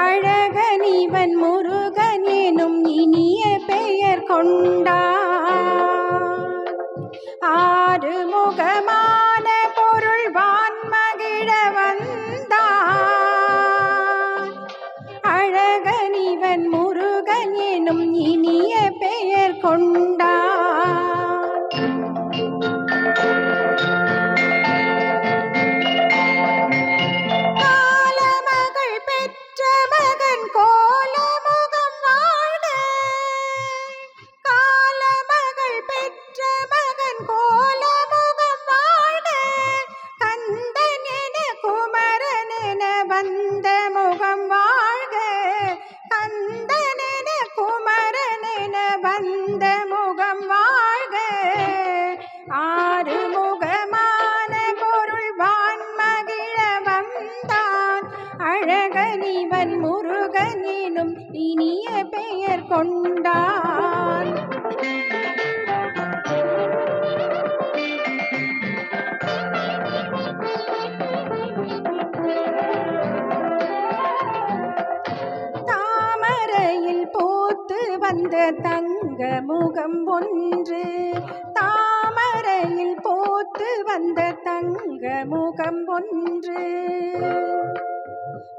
அழகனிவன் முருகன் எனும் இனிய பெயர் கொண்டான். ஆறுமுகமான பொருள் வான்மகிழ வந்தான். அழகனிவன் முருகன் எனும் இனிய பெயர் கொண்டான். அழகனிவன் முருகன் எனும் இனிய பெயர் கொண்டான். தாமரையில் போத்து வந்த தங்க முகம் ஒன்று. தாமரையில் போத்து வந்த தங்க முகம் ஒன்று.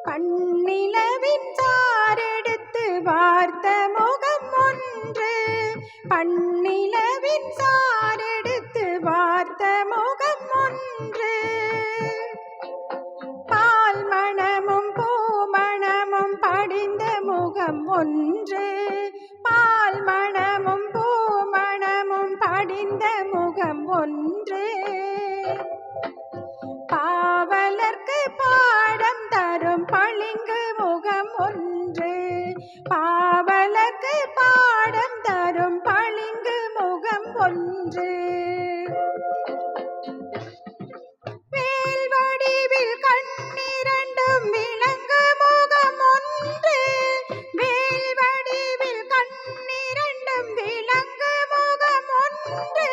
பன்னிலவின் சாரெடுத்து வார்த்த முகம் ஒன்று. பன்னிலவின் சாரெடுத்து வார்த்த முகம் ஒன்று. பால் மணமும் பூமணமும் படிந்த முகம் ஒன்று. பால் மணமும் பூமணமும் படிந்த முகம் ஒன்று. பாவலர்க்கு பாடம் தரும் பளிங்கு முகம் ஒன்று. பாவலர்க்கு பாடம் தரும் பளிங்கு முகம் ஒன்று. வேல் வடிவில் கண்ணிரண்டும் விளங்கு முகம் ஒன்று. வேல் வடிவில் கண்ணிரண்டும் விளங்கு முகம் ஒன்று.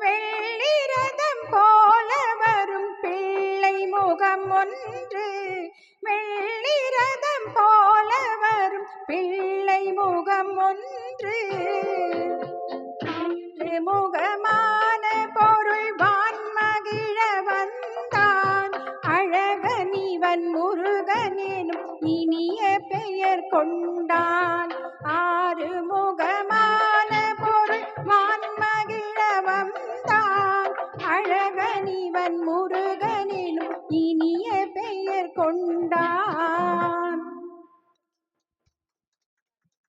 வெள்ளிரதம் போல வரும் பிள்ளை முகம் ஒன்று. வெள்ளிரதம் போல வரும் பிள்ளை முகம் ஒன்று. முகமான பொருள் வான்மகிழ வந்தான். அழகனிவன் முருகன் எனும் இனிய பெயர் கொண்டான்.